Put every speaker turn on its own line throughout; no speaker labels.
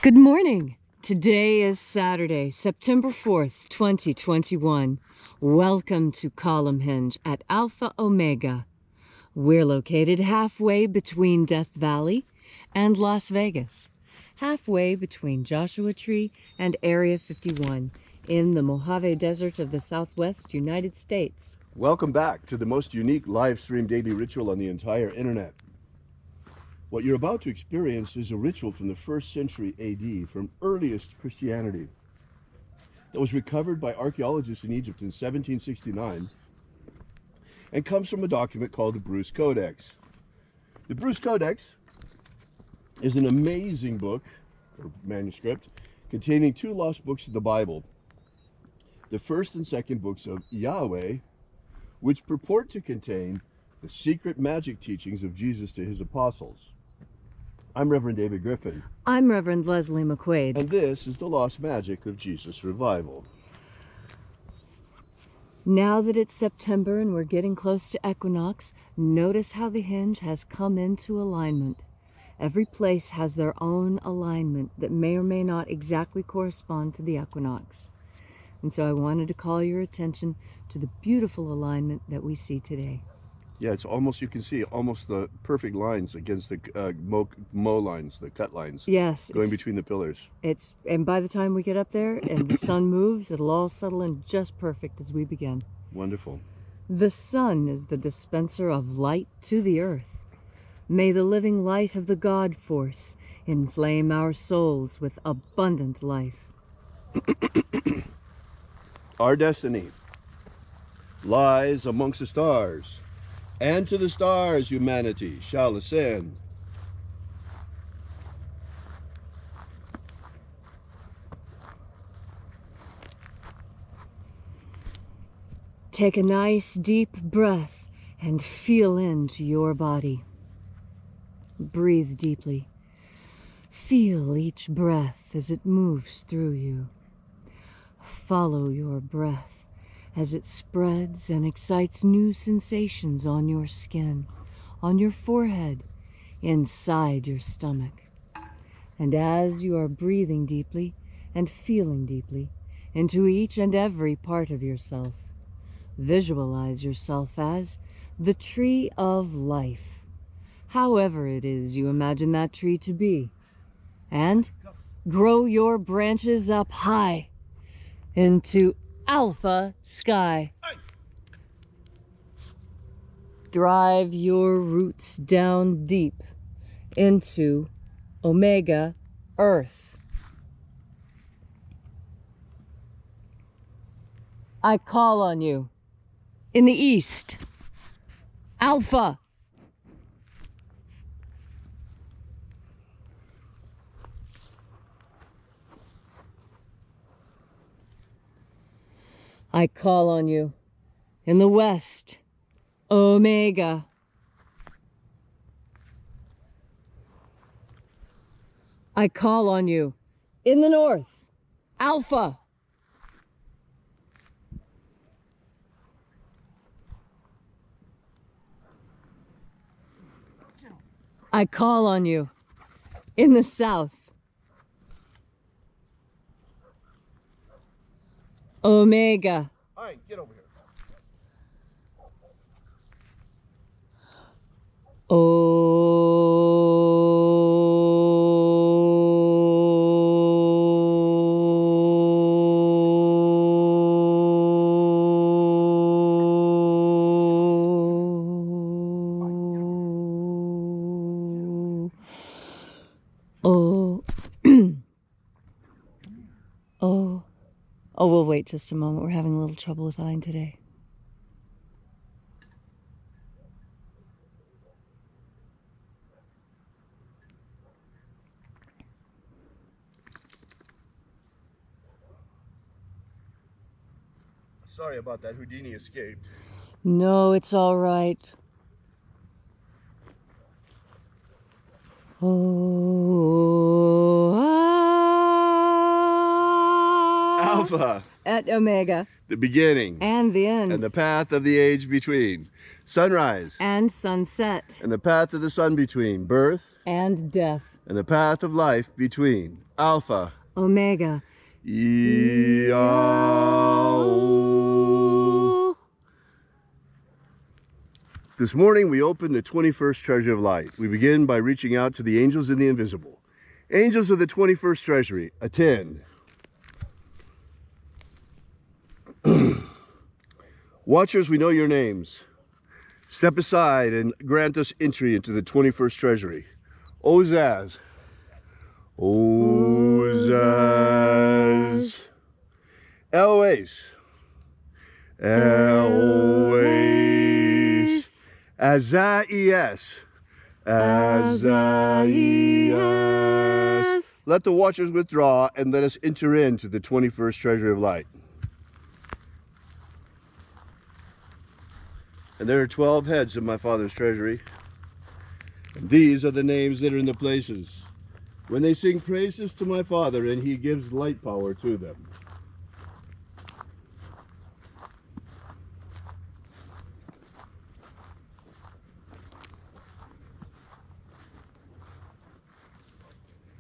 Good morning. Today is Saturday, September 4th, 2021. Welcome to Columnhenge at Alpha Ωmega. We're located halfway between Death Valley and Las Vegas, halfway between Joshua Tree and Area 51 in the Mojave Desert of the Southwest United States.
Welcome back to the most unique live stream daily ritual on the entire internet. What you're about to experience is a ritual from the 1st century AD, from earliest Christianity, that was recovered by archaeologists in Egypt in 1769 and comes from a document called the Bruce Codex. The Bruce Codex is an amazing book, or manuscript, containing 2 lost books of the Bible, the 1st and 2nd books of Yahweh, which purport to contain the secret magic teachings of Jesus to his apostles. I'm Reverend David Griffin.
I'm Reverend Leslie McQuade.
And this is the Lost Magic of Jesus Revival.
Now that it's September and we're getting close to equinox, notice how the hinge has come into alignment. Every place has their own alignment that may or may not exactly correspond to the equinox. And so I wanted to call your attention to the beautiful alignment that we see today.
Yeah, it's almost, you can see almost the perfect lines against the mow lines, the cut lines.
Yes.
Going between the pillars.
And by the time we get up there and the sun moves, it'll all settle in just perfect as we begin.
Wonderful.
The sun is the dispenser of light to the earth. May the living light of the God force inflame our souls with abundant life.
Our destiny lies amongst the stars, and to the stars humanity shall ascend.
Take a nice deep breath and feel into your body. Breathe deeply. Feel each breath as it moves through you. Follow your breath as it spreads and excites new sensations on your skin, on your forehead, inside your stomach. And as you are breathing deeply and feeling deeply into each and every part of yourself, visualize yourself as the tree of life, however it is you imagine that tree to be, and grow your branches up high into Alpha Sky. Drive your roots down deep into Omega Earth. I call on you in the east, Alpha. I call on you in the west, Omega. I call on you in the north, Alpha. I call on you in the south, Omega.
All right, get over here.
Oh, we'll wait just a moment. We're having a little trouble with Ein today.
Sorry about that. Houdini escaped.
No, it's all right.
Alpha.
At Omega.
The beginning.
And the end.
And the path of the age between. Sunrise.
And sunset.
And the path of the sun between. Birth.
And death.
and the path of life between. Alpha
Omega.
AΩ. This morning we open the 21st Treasury of Light. We begin by reaching out to the angels in the invisible. Angels of the 21st Treasury, attend. Watchers, we know your names. Step aside and grant us entry into the 21st Treasury. Ozaz. Ozaz. Eloes. Eloes. Azaias. Azaias. Let the watchers withdraw and let us enter into the 21st Treasury of Light. And there are 12 heads of my Father's treasury. And these are the names that are in the places when they sing praises to my Father and he gives light power to them.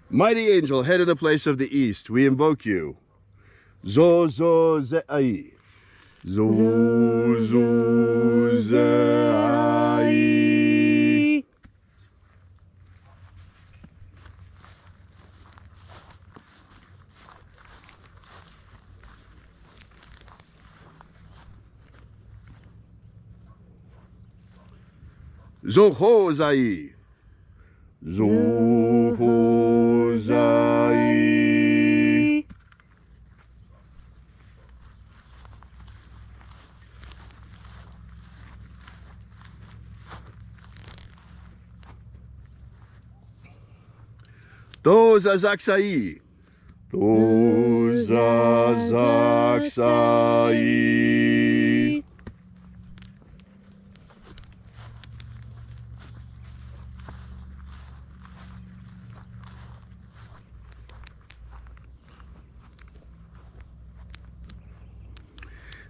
Mighty angel, head of the place of the east, we invoke you. Zo-zo-ze-ai. Zo-zo-ze-ai. Zo-ho-zai. Zo-ho-zai. Do-za-zak-sai. Do-za-zak-sai.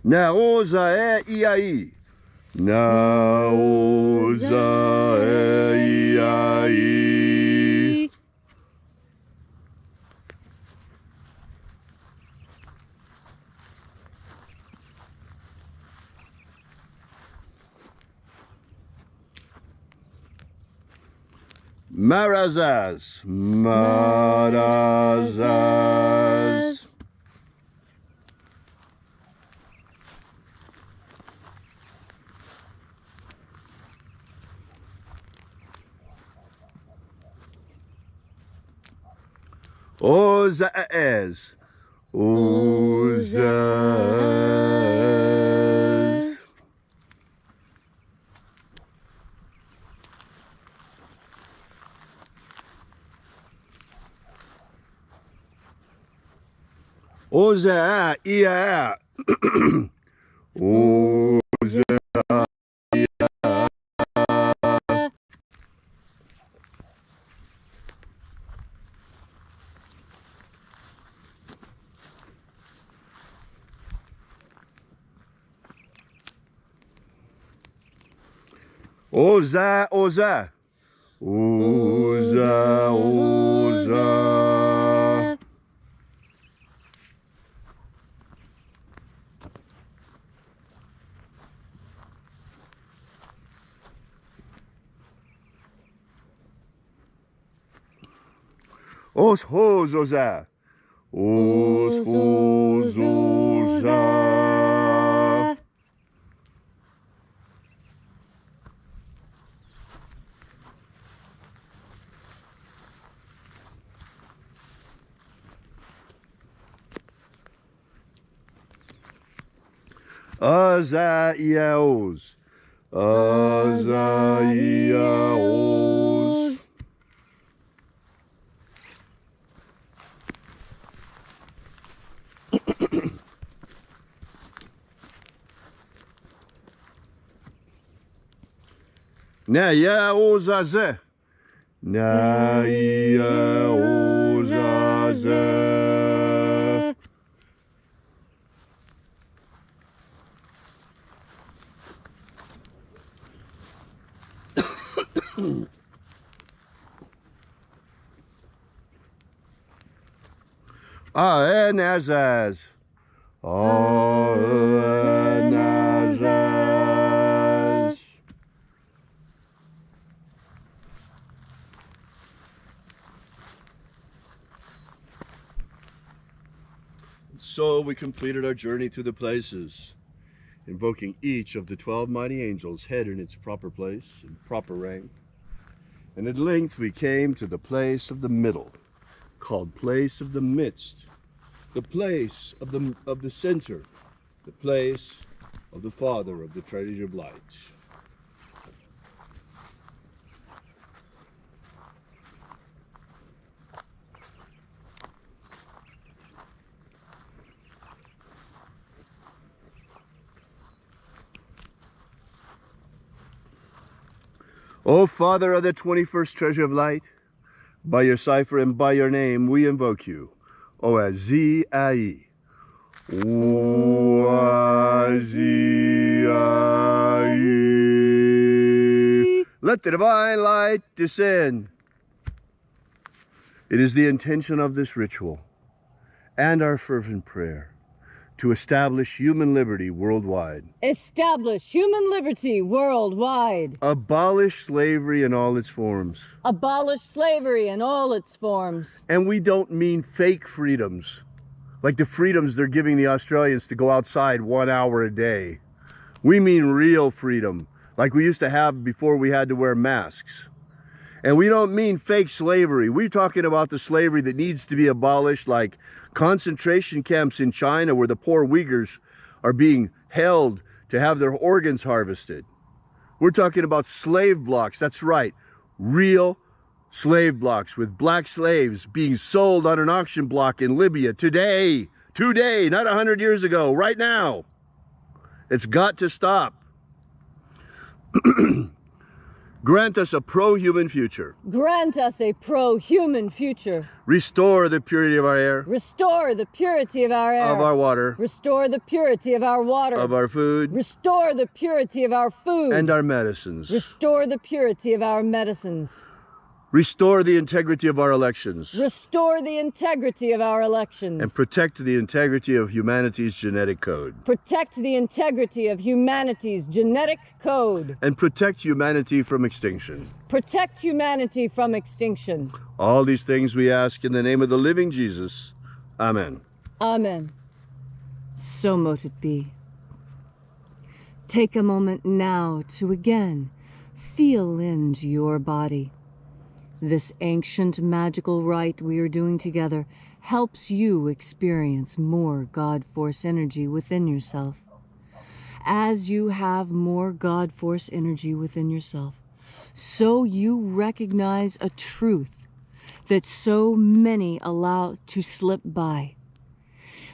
Na-o-za-e-i-ai. Na-o-za-e-i-ai. Marazaz. Marazaz. Ozaz. Ozaz. Oza, ia. Oza. Oza, oza. Oza, oza. Os hozoza. Os hozoza. Azaiaos. Azaiaos. Naiaozaze. Naiaozaze. Aenazaz. Aenazaz. So we completed our journey through the places, invoking each of the 12 mighty angels, head in its proper place and proper rank. And at length we came to the place of the middle, called place of the midst, the place of the center, the place of the Father of the Treasury of Light. O Father of the 21st Treasury of Light, by your cipher and by your name we invoke you. O-A-Z-I-E. O-A-Z-I-E. Let the divine light descend. It is the intention of this ritual and our fervent prayer to establish human liberty worldwide.
Establish human liberty worldwide.
Abolish slavery in all its forms.
Abolish slavery in all its forms.
And we don't mean fake freedoms, like the freedoms they're giving the Australians to go outside 1 hour a day. We mean real freedom, like we used to have before we had to wear masks. And we don't mean fake slavery. We're talking about the slavery that needs to be abolished, like concentration camps in China where the poor Uyghurs are being held to have their organs harvested. We're talking about slave blocks, that's right, real slave blocks with black slaves being sold on an auction block in Libya today, not 100 years ago, right now. It's got to stop. Grant us a pro-human future.
Grant us a pro-human future.
Restore the purity of our air.
Restore the purity of our air.
Of our water.
Restore the purity of our water.
Of our food.
Restore the purity of our food.
And our medicines.
Restore the purity of our medicines.
Restore the integrity of our elections.
Restore the integrity of our elections.
And protect the integrity of humanity's genetic code.
Protect the integrity of humanity's genetic code.
And protect humanity from extinction.
Protect humanity from extinction.
All these things we ask in the name of the living Jesus. Amen.
Amen. So mote it be. Take a moment now to again feel into your body. This ancient magical rite we are doing together helps you experience more God Force energy within yourself. As you have more God Force energy within yourself, so you recognize a truth that so many allow to slip by.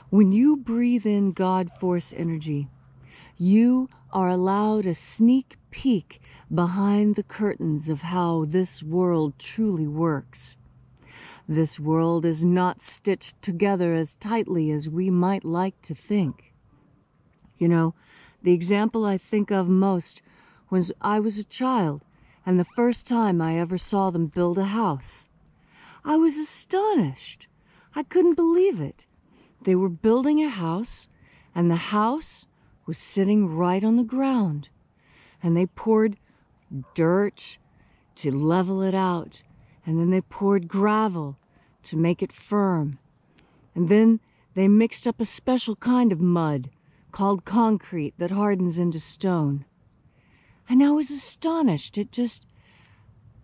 When you breathe in God Force energy, you are allowed a sneak peek behind the curtains of how this world truly works. This world is not stitched together as tightly as we might like to think. You know, the example I think of most was I was a child, and the first time I ever saw them build a house. I was astonished. I couldn't believe it. They were building a house, and the house was sitting right on the ground, and they poured dirt to level it out, and then they poured gravel to make it firm, and then they mixed up a special kind of mud called concrete that hardens into stone. And I was astonished at just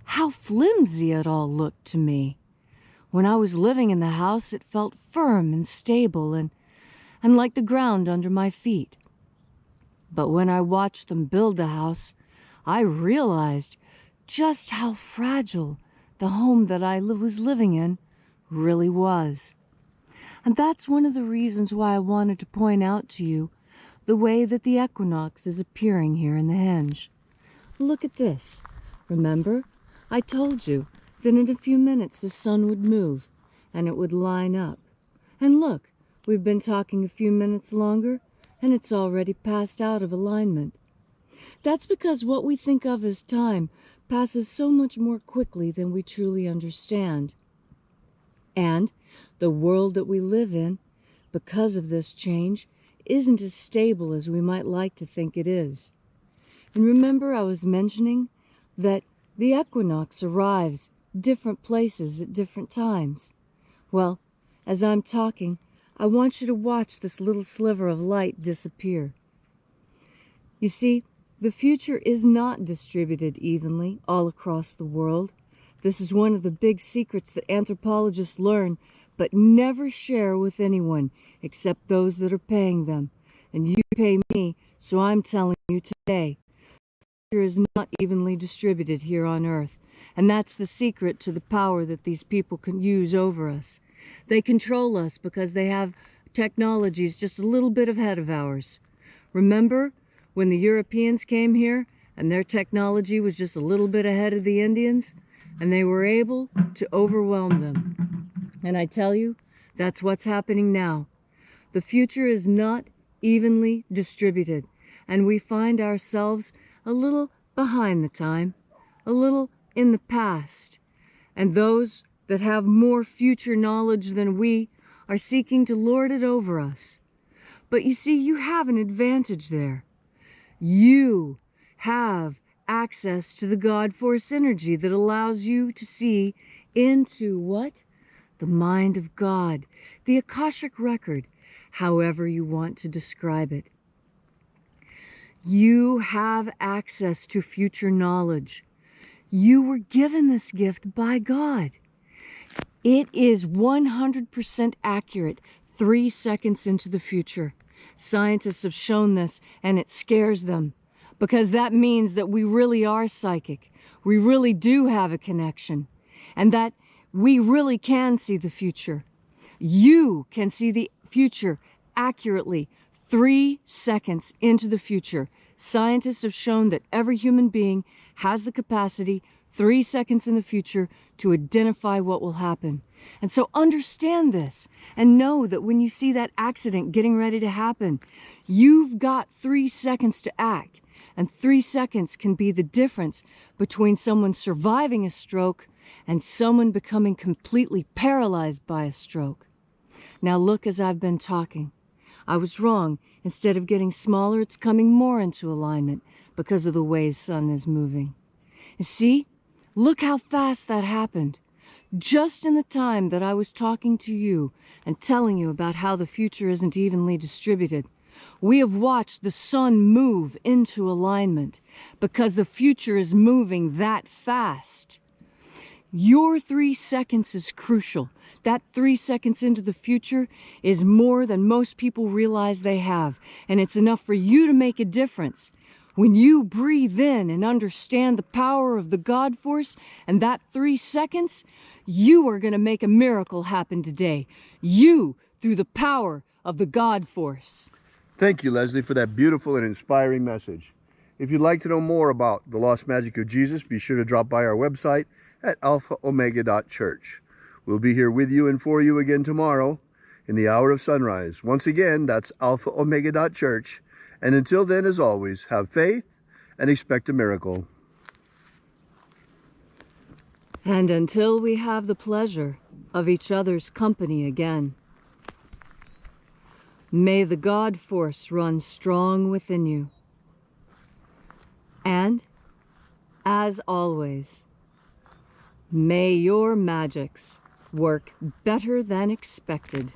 how flimsy it all looked to me. When I was living in the house, it felt firm and stable and like the ground under my feet. But when I watched them build the house, I realized just how fragile the home that I was living in really was. And that's one of the reasons why I wanted to point out to you the way that the equinox is appearing here in the henge. Look at this. Remember, I told you that in a few minutes the sun would move and it would line up. And look, we've been talking a few minutes longer and it's already passed out of alignment. That's because what we think of as time passes so much more quickly than we truly understand. And the world that we live in, because of this change, isn't as stable as we might like to think it is. And remember, I was mentioning that the equinox arrives different places at different times. Well, as I'm talking, I want you to watch this little sliver of light disappear. You see, the future is not distributed evenly all across the world. This is one of the big secrets that anthropologists learn but never share with anyone except those that are paying them. And you pay me, so I'm telling you today. The future is not evenly distributed here on Earth. And that's the secret to the power that these people can use over us. They control us because they have technologies just a little bit ahead of ours. Remember when the Europeans came here and their technology was just a little bit ahead of the Indians? And they were able to overwhelm them. And I tell you, that's what's happening now. The future is not evenly distributed, and we find ourselves a little behind the time, a little in the past. And those that have more future knowledge than we are seeking to lord it over us. But you see, you have an advantage there. You have access to the God Force energy that allows you to see into what? The mind of God, the Akashic record, however you want to describe it. You have access to future knowledge. You were given this gift by God. It is 100% accurate 3 seconds into the future. Scientists have shown this, and it scares them, because that means that we really are psychic. We really do have a connection, and that we really can see the future. You can see the future accurately 3 seconds into the future. Scientists have shown that every human being has the capacity 3 seconds in the future to identify what will happen. And so understand this and know that when you see that accident getting ready to happen, you've got 3 seconds to act. And 3 seconds can be the difference between someone surviving a stroke and someone becoming completely paralyzed by a stroke. Now look, as I've been talking, I was wrong. Instead of getting smaller, it's coming more into alignment because of the way the sun is moving. And see, look how fast that happened. Just in the time that I was talking to you and telling you about how the future isn't evenly distributed, we have watched the sun move into alignment because the future is moving that fast. Your 3 seconds is crucial. That 3 seconds into the future is more than most people realize they have, and it's enough for you to make a difference. When you breathe in and understand the power of the God Force and that 3 seconds, you are going to make a miracle happen today. You, through the power of the God Force.
Thank you, Leslie, for that beautiful and inspiring message. If you'd like to know more about the lost magic of Jesus, be sure to drop by our website at alphaomega.church. We'll be here with you and for you again tomorrow in the hour of sunrise. Once again, that's alphaomega.church. And until then, as always, have faith and expect a miracle.
And until we have the pleasure of each other's company again, may the God Force run strong within you. And, as always, may your magics work better than expected.